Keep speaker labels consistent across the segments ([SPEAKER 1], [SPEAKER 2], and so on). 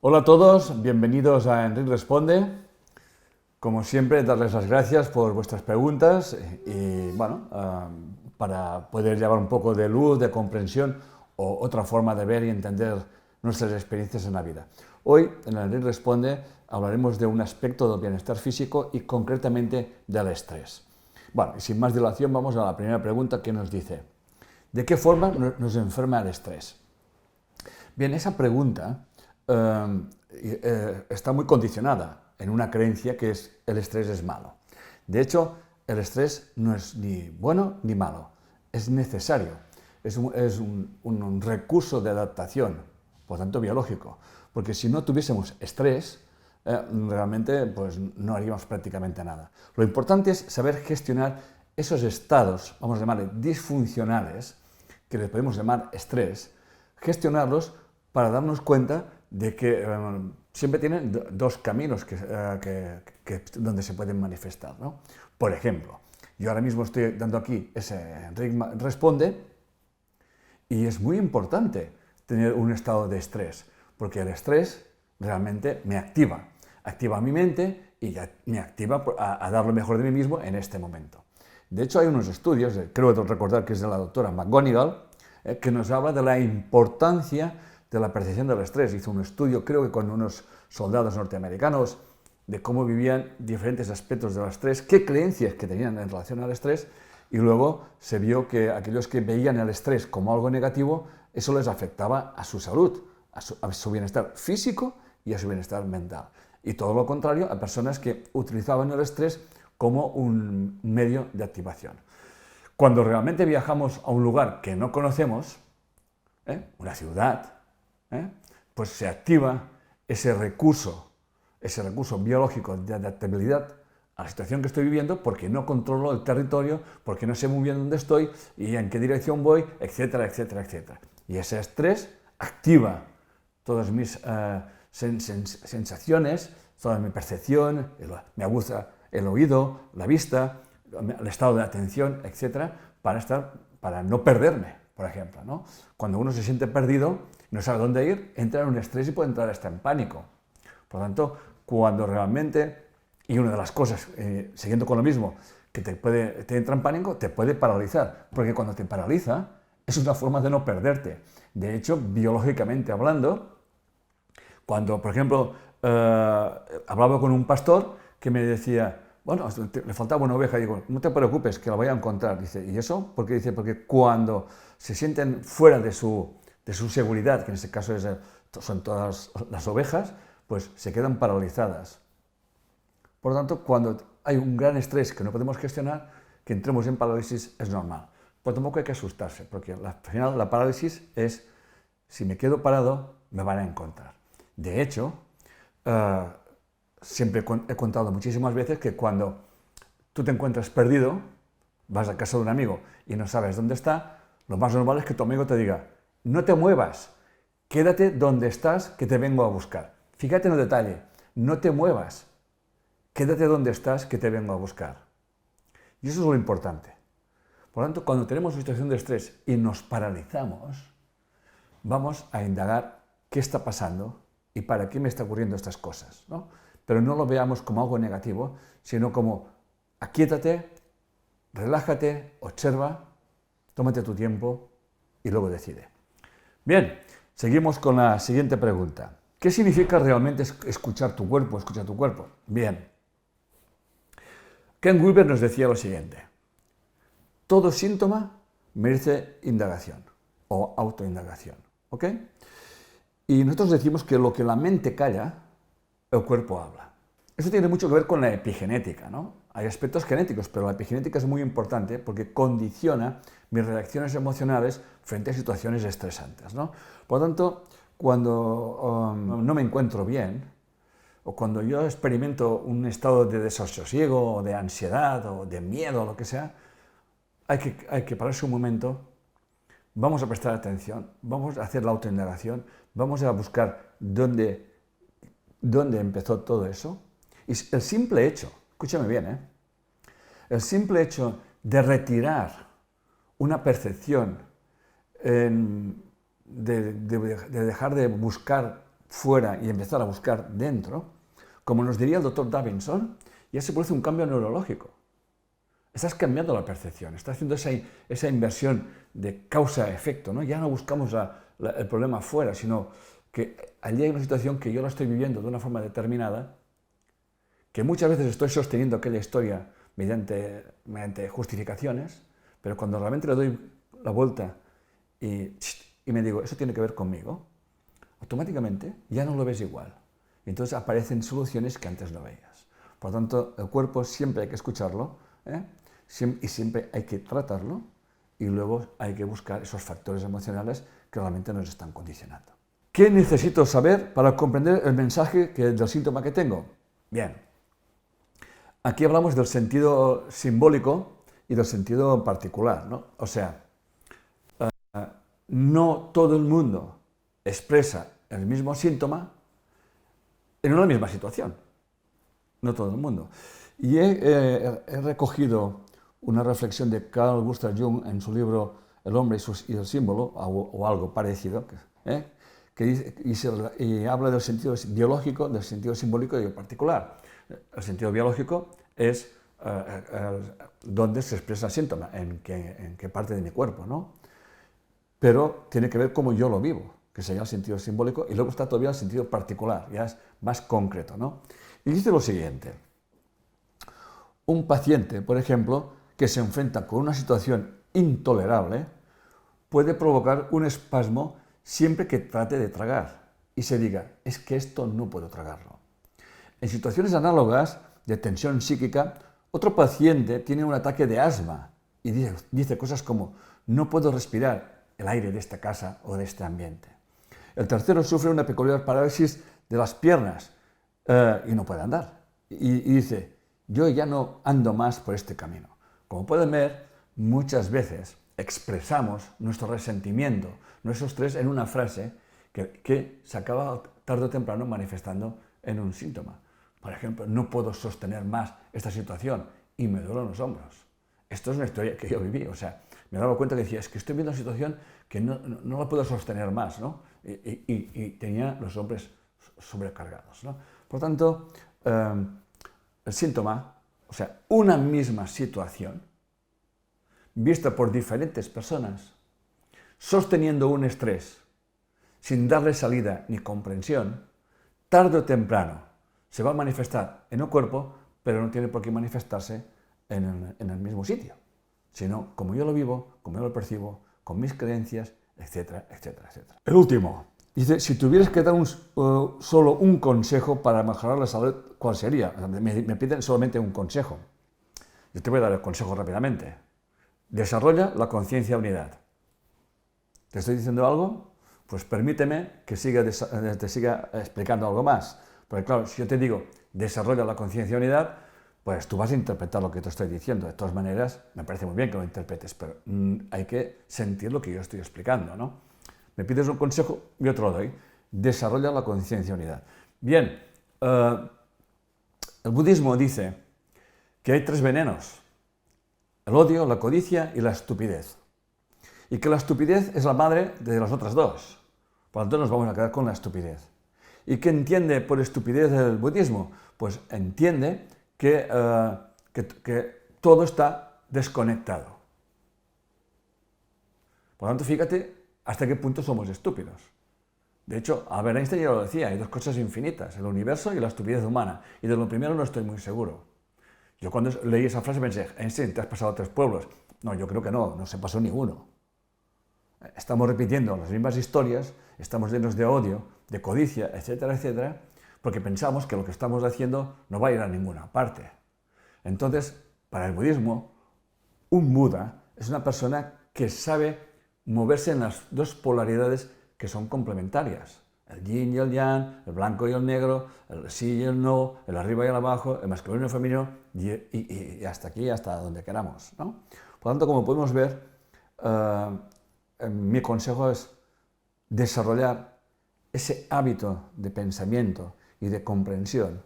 [SPEAKER 1] Hola a todos, bienvenidos a Enric Responde. Como siempre, darles las gracias por vuestras preguntas y, bueno, para poder llevar un poco de luz, de comprensión o otra forma de ver y entender nuestras experiencias en la vida. Hoy, en Enric Responde, hablaremos de un aspecto del bienestar físico y concretamente del estrés. Bueno, y sin más dilación, vamos a la primera pregunta que nos dice: ¿de qué forma nos enferma el estrés? Bien, esa pregunta está muy condicionada en una creencia que es el estrés es malo. De hecho, el estrés no es ni bueno ni malo, es necesario, es un recurso de adaptación, por tanto biológico, porque si no tuviésemos estrés, realmente pues, no haríamos prácticamente nada. Lo importante es saber gestionar esos estados, vamos a llamarle disfuncionales, que les podemos llamar estrés, gestionarlos para darnos cuenta de que siempre tienen dos caminos donde se pueden manifestar, ¿no? Por ejemplo, yo ahora mismo estoy dando aquí ese Enric Responde y es muy importante tener un estado de estrés, porque el estrés realmente me activa mi mente y me activa a dar lo mejor de mí mismo en este momento. De hecho, hay unos estudios, creo recordar que es de la doctora McGonigal, que nos habla de la importancia de la percepción del estrés. Hizo un estudio, creo que con unos soldados norteamericanos, de cómo vivían diferentes aspectos del estrés, qué creencias que tenían en relación al estrés, y luego se vio que aquellos que veían el estrés como algo negativo, eso les afectaba a su salud, a su bienestar físico y a su bienestar mental. Y todo lo contrario a personas que utilizaban el estrés como un medio de activación. Cuando realmente viajamos a un lugar que no conocemos, una ciudad, pues se activa ese recurso biológico de adaptabilidad a la situación que estoy viviendo, porque no controlo el territorio, porque no sé muy bien dónde estoy y en qué dirección voy, etcétera, etcétera, etcétera. Y ese estrés activa todas mis sensaciones, toda mi percepción, me aguza el oído, la vista, el estado de atención, etcétera, para no perderme, por ejemplo, ¿no? Cuando uno se siente perdido, no sabe dónde ir, entra en un estrés y puede entrar hasta en pánico. Por lo tanto, cuando realmente, y una de las cosas, siguiendo con lo mismo, que te entra en pánico, te puede paralizar, porque cuando te paraliza, es una forma de no perderte. De hecho, biológicamente hablando, cuando, por ejemplo, hablaba con un pastor que me decía, bueno, le faltaba una oveja, y digo, no te preocupes, que la voy a encontrar. Dice, ¿y eso? ¿Por qué? Dice, porque cuando se sienten fuera de su seguridad, que en este caso son todas las ovejas, pues se quedan paralizadas. Por lo tanto, cuando hay un gran estrés que no podemos gestionar, que entremos en parálisis es normal. Pero tampoco hay que asustarse, porque al final la parálisis es, si me quedo parado, me van a encontrar. De hecho, siempre he contado muchísimas veces que cuando tú te encuentras perdido, vas a casa de un amigo y no sabes dónde está, lo más normal es que tu amigo te diga, no te muevas, quédate donde estás, que te vengo a buscar. Fíjate en el detalle, no te muevas, quédate donde estás, que te vengo a buscar. Y eso es lo importante. Por lo tanto, cuando tenemos una situación de estrés y nos paralizamos, vamos a indagar qué está pasando y para qué me están ocurriendo estas cosas, ¿no? Pero no lo veamos como algo negativo, sino como aquíétate, relájate, observa, tómate tu tiempo y luego decide. Bien, seguimos con la siguiente pregunta. ¿Qué significa realmente escuchar tu cuerpo, escuchar tu cuerpo? Bien. Ken Wilber nos decía lo siguiente: todo síntoma merece indagación o autoindagación, ¿ok? Y nosotros decimos que lo que la mente calla, el cuerpo habla. Eso tiene mucho que ver con la epigenética, ¿no? Hay aspectos genéticos, pero la epigenética es muy importante porque condiciona mis reacciones emocionales frente a situaciones estresantes, ¿no? Por lo tanto, cuando no me encuentro bien, o cuando yo experimento un estado de desasosiego, o de ansiedad, o de miedo, o lo que sea, hay que pararse un momento, vamos a prestar atención, vamos a hacer la autoindagación, vamos a buscar dónde empezó todo eso. Y el simple hecho, escúchame bien, el simple hecho de retirar una percepción, de dejar de buscar fuera y empezar a buscar dentro, como nos diría el doctor Davidson, ya se produce un cambio neurológico. Estás cambiando la percepción, estás haciendo esa inversión de causa-efecto, ¿no? Ya no buscamos el problema afuera, sino que allí hay una situación que yo la estoy viviendo de una forma determinada, que muchas veces estoy sosteniendo aquella historia mediante justificaciones, pero cuando realmente le doy la vuelta y me digo, eso tiene que ver conmigo, automáticamente ya no lo ves igual. Y entonces aparecen soluciones que antes no veías. Por lo tanto, el cuerpo siempre hay que escucharlo, y siempre hay que tratarlo, y luego hay que buscar esos factores emocionales que realmente nos están condicionando. ¿Qué necesito saber para comprender el mensaje del síntoma que tengo? Bien, aquí hablamos del sentido simbólico y del sentido particular, ¿no? O sea, no todo el mundo expresa el mismo síntoma en una misma situación. No todo el mundo. Y he recogido una reflexión de Carl Gustav Jung en su libro El hombre y el símbolo, o algo parecido, que dice, y habla del sentido biológico, del sentido simbólico y del particular. El sentido biológico es dónde se expresa el síntoma, en qué parte de mi cuerpo, ¿no? Pero tiene que ver cómo yo lo vivo, que sería el sentido simbólico, y luego está todavía el sentido particular, ya es más concreto, ¿no? Y dice lo siguiente: un paciente, por ejemplo, que se enfrenta con una situación intolerable, puede provocar un espasmo siempre que trate de tragar y se diga, es que esto no puedo tragarlo. En situaciones análogas de tensión psíquica, otro paciente tiene un ataque de asma y dice cosas como, no puedo respirar el aire de esta casa o de este ambiente. El tercero sufre una peculiar parálisis de las piernas y no puede andar. Y dice, yo ya no ando más por este camino. Como pueden ver, muchas veces expresamos nuestro resentimiento, nuestro estrés en una frase que se acaba tarde o temprano manifestando en un síntoma. Por ejemplo, no puedo sostener más esta situación y me duelen los hombros. Esto es una historia que yo viví, o sea, me daba cuenta que decía, es que estoy viendo una situación que no la puedo sostener más, ¿no? Y tenía los hombros sobrecargados, ¿no? Por tanto, el síntoma, o sea, una misma situación, vista por diferentes personas, sosteniendo un estrés, sin darle salida ni comprensión, tarde o temprano se va a manifestar en el cuerpo, pero no tiene por qué manifestarse en el mismo sitio, sino como yo lo vivo, como yo lo percibo, con mis creencias, etcétera, etcétera, etcétera. El último, dice, si tuvieras que dar solo un consejo para mejorar la salud, ¿cuál sería? Me piden solamente un consejo. Yo te voy a dar el consejo rápidamente. Desarrolla la conciencia de unidad. ¿Te estoy diciendo algo? Pues permíteme que te siga explicando algo más. Porque claro, si yo te digo, desarrolla la conciencia de unidad, pues tú vas a interpretar lo que te estoy diciendo. De todas maneras, me parece muy bien que lo interpretes, pero hay que sentir lo que yo estoy explicando, ¿no? Me pides un consejo, yo te lo doy. Desarrolla la conciencia de unidad. Bien, el budismo dice que hay 3 venenos: el odio, la codicia y la estupidez. Y que la estupidez es la madre de las otras 2. Por lo tanto, nos vamos a quedar con la estupidez. ¿Y qué entiende por estupidez el budismo? Pues entiende que todo está desconectado. Por lo tanto, fíjate hasta qué punto somos estúpidos. De hecho, Albert Einstein ya lo decía, hay 2 cosas infinitas, el universo y la estupidez humana. Y de lo primero no estoy muy seguro. Yo cuando leí esa frase pensé, Einstein, te has pasado 3 pueblos. No, yo creo que no se pasó ni uno. Estamos repitiendo las mismas historias, estamos llenos de odio, de codicia, etcétera, etcétera, porque pensamos que lo que estamos haciendo no va a ir a ninguna parte. Entonces, para el budismo, un Buda es una persona que sabe moverse en las 2 polaridades que son complementarias. El yin y el yang, el blanco y el negro, el sí y el no, el arriba y el abajo, el masculino y el femenino, y hasta aquí, hasta donde queramos, ¿no? Por lo tanto, como podemos ver, mi consejo es desarrollar ese hábito de pensamiento y de comprensión,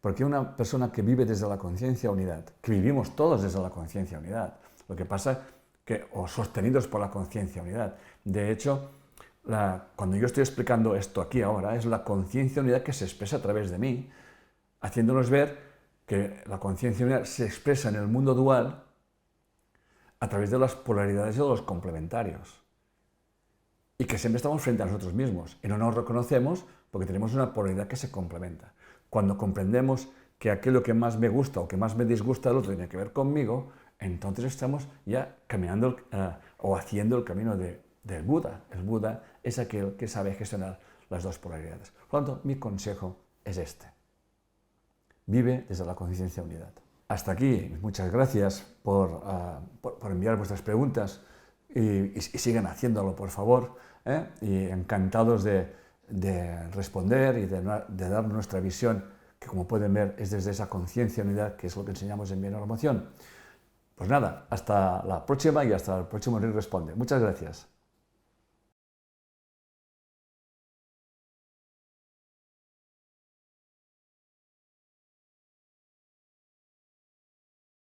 [SPEAKER 1] porque una persona que vive desde la conciencia unidad, que vivimos todos desde la conciencia unidad, lo que pasa que, o sostenidos por la conciencia unidad, de hecho, Cuando yo estoy explicando esto aquí ahora, es la conciencia unidad que se expresa a través de mí, haciéndonos ver que la conciencia unidad se expresa en el mundo dual a través de las polaridades y de los complementarios. Y que siempre estamos frente a nosotros mismos y no nos reconocemos porque tenemos una polaridad que se complementa. Cuando comprendemos que aquello que más me gusta o que más me disgusta del otro tiene que ver conmigo, entonces estamos ya caminando o haciendo el camino del Buda. El Buda es aquel que sabe gestionar las dos polaridades. Por lo tanto, mi consejo es este. Vive desde la conciencia unidad. Hasta aquí, muchas gracias por enviar vuestras preguntas y sigan haciéndolo, por favor, y encantados de responder y de dar nuestra visión, que como pueden ver es desde esa conciencia unidad, que es lo que enseñamos en Bien Emoción. Pues nada, hasta la próxima y hasta el próximo Rick Responde. Muchas gracias.